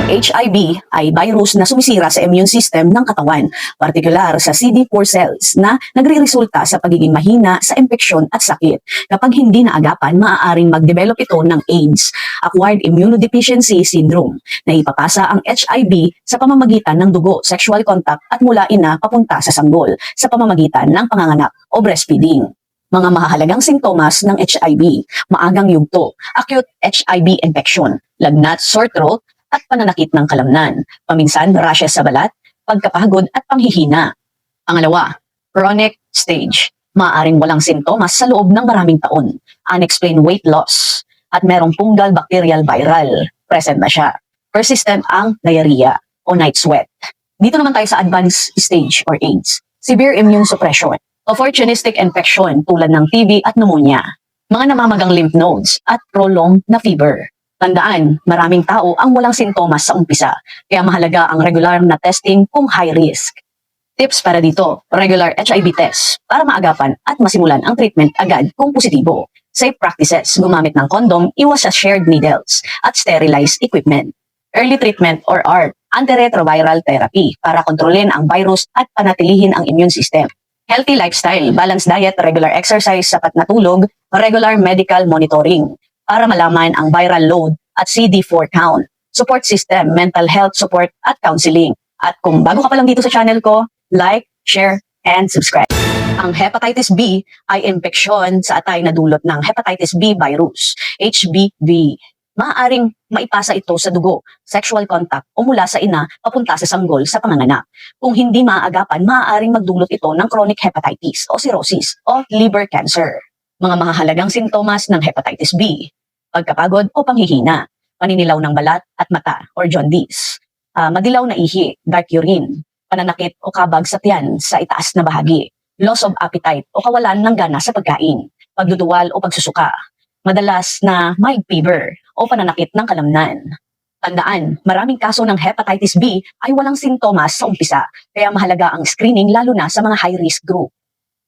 Ang HIV ay virus na sumisira sa immune system ng katawan, partikular sa CD4 cells na nagre-resulta sa pagiging mahina sa impeksyon at sakit. Kapag hindi naagapan, maaaring mag-develop ito ng AIDS, Acquired Immunodeficiency Syndrome, na ipapasa ang HIV sa pamamagitan ng dugo, sexual contact at mula ina papunta sa sanggol sa pamamagitan ng panganganak o breastfeeding. Mga mahahalagang sintomas ng HIV, maagang yugto, acute HIV infection, lagnat, sore throat, at pananakit ng kalamnan, paminsan rashes sa balat, pagkapagod at panghihina. Pangalawa, chronic stage, maaaring walang sintomas sa loob ng maraming taon, unexplained weight loss, at merong fungal, bacterial, viral, present na siya. Persistent ang diarrhea o night sweat. Dito naman tayo sa advanced stage or AIDS, severe immune suppression, opportunistic infection tulad ng TB at pneumonia, mga namamagang lymph nodes at prolonged na fever. Tandaan, maraming tao ang walang sintomas sa umpisa, kaya mahalaga ang regular na testing kung high risk. Tips para dito, regular HIV test para maagapan at masimulan ang treatment agad kung positibo. Safe practices, gumamit ng condom, iwas sa shared needles, at sterilized equipment. Early treatment or ART, antiretroviral therapy para kontrolin ang virus at panatilihin ang immune system. Healthy lifestyle, balanced diet, regular exercise, sapat na tulog, regular medical monitoring para malaman ang viral load at CD4 count, support system, mental health support at counseling. At kung bago ka pa lang dito sa channel ko, like, share, and subscribe. Ang hepatitis B ay impeksyon sa atay na dulot ng hepatitis B virus, HBV. Maaaring maipasa ito sa dugo, sexual contact o mula sa ina papunta sa sanggol sa panganganak. Kung hindi maaagapan, maaaring magdulot ito ng chronic hepatitis o cirrhosis o liver cancer. Mga mahahalagang sintomas ng hepatitis B, pagkapagod o panghihina, paninilaw ng balat at mata or jaundice, madilaw na ihi, dark urine, pananakit o kabag sa tiyan sa itaas na bahagi, loss of appetite o kawalan ng gana sa pagkain, pagduduwal o pagsusuka, madalas na mild fever o pananakit ng kalamnan. Tandaan, maraming kaso ng hepatitis B ay walang sintomas sa umpisa, kaya mahalaga ang screening lalo na sa mga high-risk group.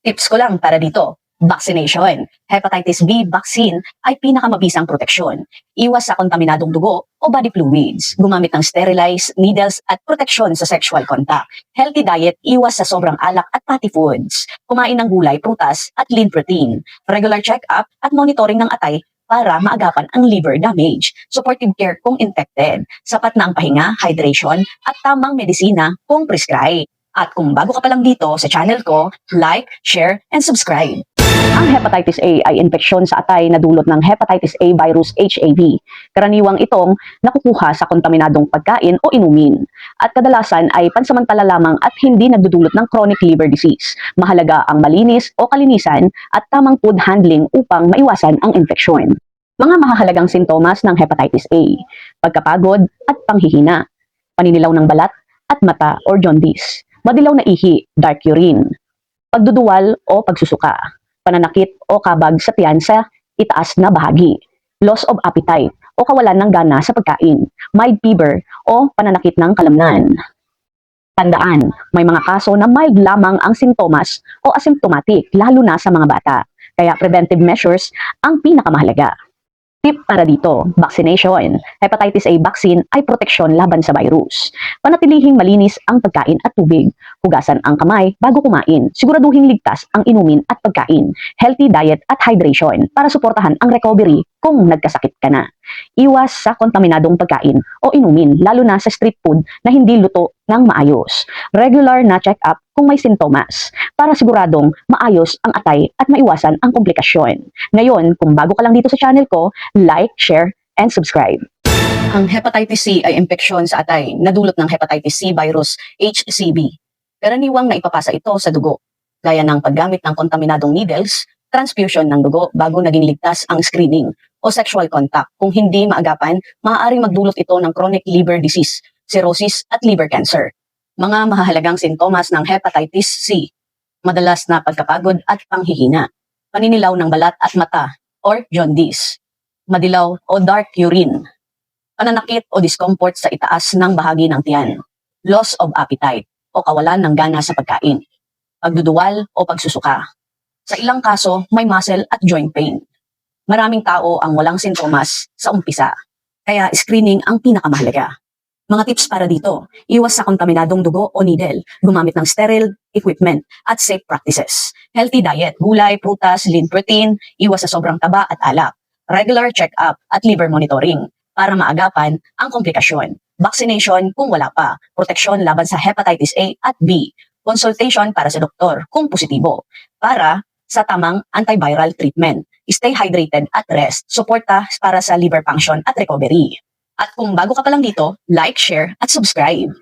Tips ko lang para dito, vaccination. Hepatitis B vaccine ay pinakamabisang proteksyon. Iwas sa kontaminadong dugo o body fluids. Gumamit ng sterilized needles at proteksyon sa sexual contact. Healthy diet, iwas sa sobrang alak at fatty foods. Kumain ng gulay, prutas at lean protein. Regular check-up at monitoring ng atay para maagapan ang liver damage. Supportive care kung infected. Sapat na ang pahinga, hydration at tamang medisina kung prescribed. At kung bago ka pa lang dito sa channel ko, like, share, and subscribe. Ang hepatitis A ay infeksyon sa atay na dulot ng hepatitis A virus HAV. Karaniwang itong nakukuha sa kontaminadong pagkain o inumin. At kadalasan ay pansamantala lamang at hindi nagdudulot ng chronic liver disease. Mahalaga ang malinis o kalinisan at tamang food handling upang maiwasan ang infeksyon. Mga mahahalagang sintomas ng hepatitis A, pagkapagod at panghihina, paninilaw ng balat at mata or jaundice, madilaw na ihi, dark urine, pagduduwal o pagsusuka, pananakit o kabag sa tiyan sa itaas na bahagi, loss of appetite o kawalan ng gana sa pagkain, mild fever o pananakit ng kalamnan. Tandaan, may mga kaso na mild lamang ang sintomas o asymptomatic lalo na sa mga bata, kaya preventive measures ang pinakamahalaga. Tip para dito, vaccination. Hepatitis A vaccine ay proteksyon laban sa virus. Panatilihing malinis ang pagkain at tubig. Hugasan ang kamay bago kumain. Siguraduhing ligtas ang inumin at pagkain. Healthy diet at hydration para suportahan ang recovery kung nagkasakit ka na. Iwas sa kontaminadong pagkain o inumin lalo na sa street food na hindi luto ng maayos. Regular na check-up kung may sintomas para siguradong maayos ang atay at maiwasan ang komplikasyon. Ngayon, kung bago ka lang dito sa channel ko, like, share, and subscribe. Ang hepatitis C ay impeksyon sa atay na dulot ng hepatitis C virus HCV. Karaniwang naipapasa ito sa dugo, gaya ng paggamit ng kontaminadong needles, transfusion ng dugo bago naging ligtas ang screening, o sexual contact. Kung hindi maagapan, maaaring magdulot ito ng chronic liver disease, cirrhosis at liver cancer. Mga mahahalagang sintomas ng hepatitis C, madalas na pagkapagod at panghihina, paninilaw ng balat at mata or jaundice, madilaw o dark urine, pananakit o discomfort sa itaas ng bahagi ng tiyan, loss of appetite o kawalan ng gana sa pagkain, pagduduwal o pagsusuka. Sa ilang kaso, may muscle at joint pain. Maraming tao ang walang sintomas sa umpisa, kaya screening ang pinakamahalaga. Mga tips para dito, iwas sa kontaminadong dugo o needle, gumamit ng sterile equipment at safe practices. Healthy diet, gulay, prutas, lean protein, iwas sa sobrang taba at alak. Regular check-up at liver monitoring para maagapan ang komplikasyon. Vaccination kung wala pa, proteksyon laban sa hepatitis A at B, consultation para sa doktor kung positibo, para sa tamang antiviral treatment. Stay hydrated at rest, suporta para sa liver function at recovery. At kung bago ka pa lang dito, like, share, at subscribe.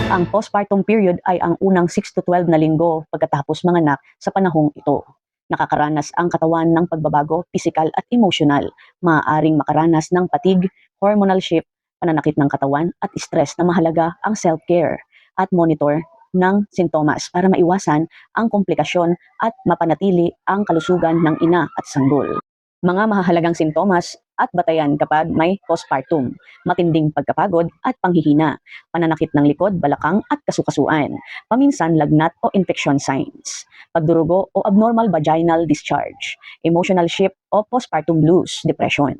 Ang postpartum period ay ang unang 6 to 12 na linggo pagkatapos manganak sa panahong ito. Nakakaranas ang katawan ng pagbabago, physical at emotional. Maaaring makaranas ng fatigue, hormonal shift, pananakit ng katawan at stress na mahalaga ang self-care at monitor ng sintomas para maiwasan ang komplikasyon at mapanatili ang kalusugan ng ina at sanggol. Mga mahahalagang sintomas at batayan kapag may postpartum, matinding pagkapagod at panghihina, pananakit ng likod, balakang at kasukasuan, paminsan lagnat o infection signs, pagdurugo o abnormal vaginal discharge, emotional shift o postpartum blues, depression,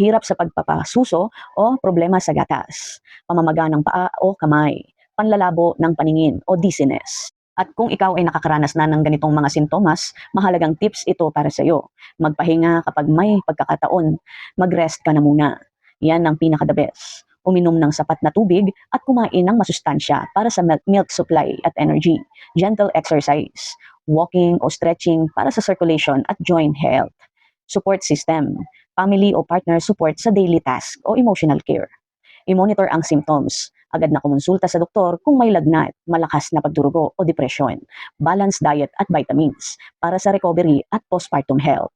hirap sa pagpapasuso o problema sa gatas, pamamaga ng paa o kamay, panlalabo ng paningin o dizziness. At kung ikaw ay nakakaranas na ng ganitong mga sintomas, mahalagang tips ito para sa iyo. Magpahinga kapag may pagkakataon, mag-rest ka na muna. Yan ang pinaka-the best. Uminom ng sapat na tubig at kumain ng masustansya para sa milk supply at energy. Gentle exercise, walking o stretching para sa circulation at joint health. Support system, family o partner support sa daily task o emotional care. I-monitor ang symptoms. Agad na kumonsulta sa doktor kung may lagnat, malakas na pagdurugo o depresyon. Balanced diet at vitamins para sa recovery at postpartum health.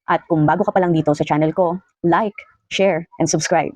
At kung bago ka pa lang dito sa channel ko, like, share, and subscribe.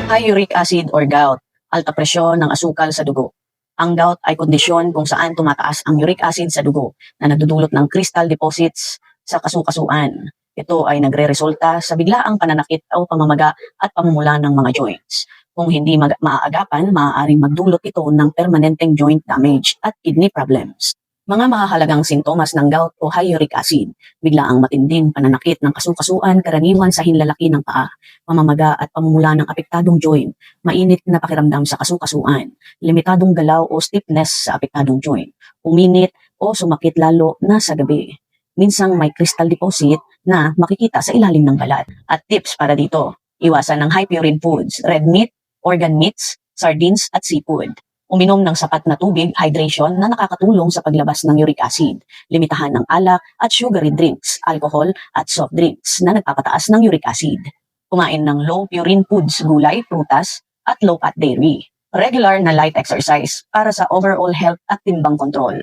High uric acid or gout, alta presyon ng asukal sa dugo. Ang gout ay kondisyon kung saan tumataas ang uric acid sa dugo na nagdudulot ng crystal deposits sa kasukasuan. Ito ay nagre-resulta sa biglaang pananakit o pamamaga at pamumula ng mga joints. Kung hindi maaagapan, maaaring magdulot ito ng permanenteng joint damage at kidney problems. Mga mahahalagang sintomas ng gout o high uric acid, biglaang matinding pananakit ng kasukasuan karaniwan sa hinlalaki ng paa, pamamaga at pamumula ng apektadong joint, mainit na pakiramdam sa kasukasuan, limitadong galaw o stiffness sa apektadong joint, uminit o sumakit lalo na sa gabi. Minsang may crystal deposit na makikita sa ilalim ng balat. At tips para dito, iwasan ng high purine foods, red meat, organ meats, sardines at seafood. Uminom ng sapat na tubig, hydration na nakakatulong sa paglabas ng uric acid. Limitahan ng alak at sugary drinks, alcohol at soft drinks na nagpapataas ng uric acid. Kumain ng low purine foods, gulay, prutas at low-fat dairy. Regular na light exercise para sa overall health at timbang control.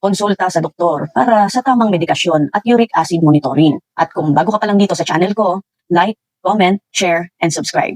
Konsulta sa doktor para sa tamang medikasyon at uric acid monitoring. At kung bago ka pa lang dito sa channel ko, like, comment, share, and subscribe.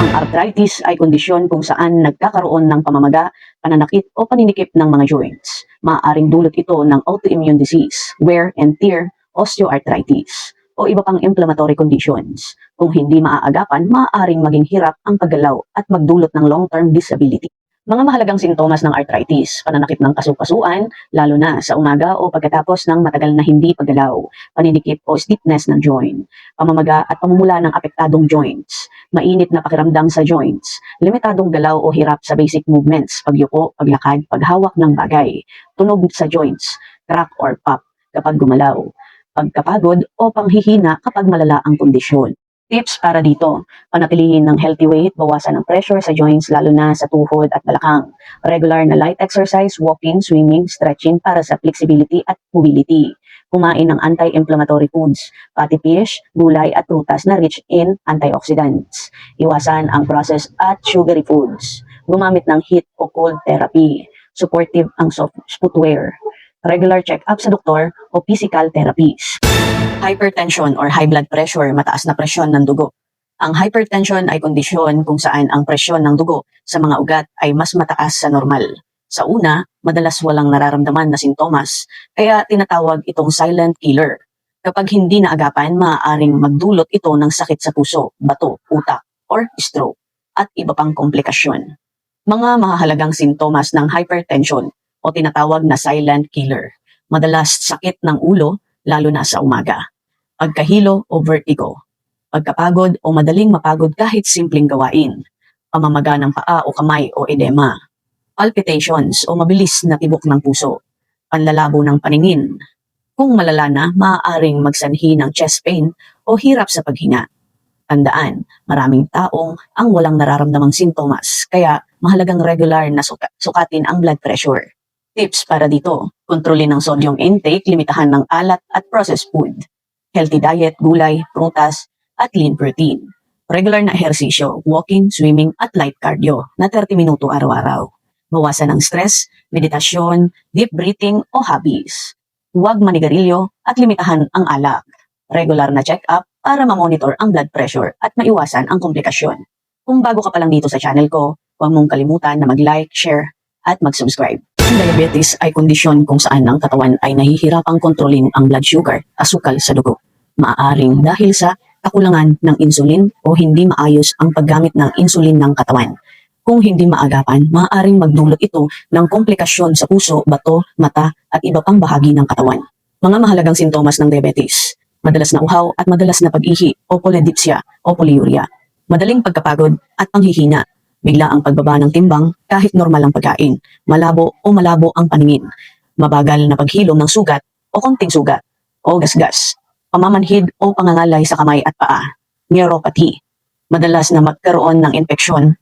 Ang arthritis ay kondisyon kung saan nagkakaroon ng pamamaga, pananakit o paninikip ng mga joints. Maaaring dulot ito ng autoimmune disease, wear and tear, osteoarthritis, o iba pang inflammatory conditions. Kung hindi maaagapan, maaaring maging hirap ang paggalaw at magdulot ng long-term disability. Mga mahalagang sintomas ng arthritis, pananakit ng kasukasuan, lalo na sa umaga o pagkatapos ng matagal na hindi paggalaw, paninikip o stiffness ng joint, pamamaga at pamumula ng apektadong joints, mainit na pakiramdam sa joints, limitadong galaw o hirap sa basic movements, pagyuko, paglakad, paghawak ng bagay, tunog sa joints, crack or pop kapag gumalaw, pagkapagod o panghihina kapag malala ang kondisyon. Tips para dito, panatilihin ng healthy weight, bawasan ang pressure sa joints lalo na sa tuhod at balakang. Regular na light exercise, walking, swimming, stretching para sa flexibility at mobility. Kumain ng anti-inflammatory foods, fatty fish, gulay at prutas na rich in antioxidants. Iwasan ang processed at sugary foods. Gumamit ng heat o cold therapy. Supportive ang soft footwear. Regular check-up sa doktor o physical therapies. Hypertension or high blood pressure, mataas na presyon ng dugo. Ang hypertension ay kondisyon kung saan ang presyon ng dugo sa mga ugat ay mas mataas sa normal. Sa una, madalas walang nararamdaman na sintomas, kaya tinatawag itong silent killer. Kapag hindi naagapan, maaaring magdulot ito ng sakit sa puso, bato, utak, or stroke, at iba pang komplikasyon. Mga mahahalagang sintomas ng hypertension o tinatawag na silent killer. Madalas sakit ng ulo, lalo na sa umaga. Pagkahilo o vertigo. Pagkapagod o madaling mapagod kahit simpleng gawain. pamamaga ng paa o kamay o edema, palpitations o mabilis na tibok ng puso, panlalabo ng paningin. Kung malala na, maaaring magsanhi ng chest pain o hirap sa paghinga. Tandaan, maraming taong ang walang nararamdamang sintomas, kaya mahalagang regular na sukatin ang blood pressure. Tips para dito: kontrolin ang sodium intake, limitahan ng alat at processed food. Healthy diet, gulay, prutas, at lean protein. Regular na ehersisyo, walking, swimming, at light cardio na 30 minuto araw-araw. Bawasan ang stress, meditasyon, deep breathing o hobbies. Huwag manigarilyo at limitahan ang alak. Regular na check-up para ma-monitor ang blood pressure at maiwasan ang komplikasyon. Kung bago ka pa lang dito sa channel ko, huwag mong kalimutan na mag-like, share, at mag-subscribe. Ang diabetes ay kondisyon kung saan ang katawan ay nahihirapang kontrolin ang blood sugar, asukal sa dugo. Maaaring dahil sa kakulangan ng insulin o hindi maayos ang paggamit ng insulin ng katawan. Kung hindi maagapan, maaaring magdulot ito ng komplikasyon sa puso, bato, mata at iba pang bahagi ng katawan. Mga mahalagang sintomas ng diabetes: madalas na uhaw at madalas na pag-ihi o polydipsia o polyuria, madaling pagkapagod at panghihina, bigla ang pagbaba ng timbang kahit normal ang pagkain, malabo ang paningin, mabagal na paghilom ng sugat o konting sugat o gasgas, pamamanhid o pangangalay sa kamay at paa, neuropathy, madalas na magkaroon ng infeksyon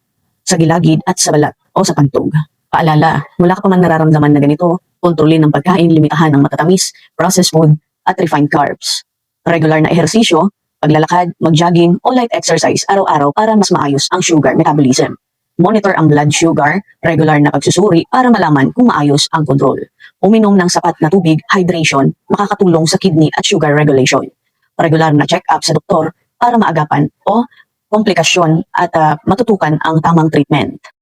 sa gilagid at sa balat o sa pantog. Paalala, wala ka pa man nararamdaman na ganito, kontrolin ang pagkain, limitahan ang matatamis, processed food at refined carbs. Regular na ehersisyo, paglalakad, mag-jogging o light exercise araw-araw para mas maayos ang sugar metabolism. Monitor ang blood sugar, regular na pagsusuri para malaman kung maayos ang kontrol. Uminom ng sapat na tubig, hydration, makakatulong sa kidney at sugar regulation. Regular na check-up sa doktor para maagapan o komplikasyon at matutukan ang tamang treatment.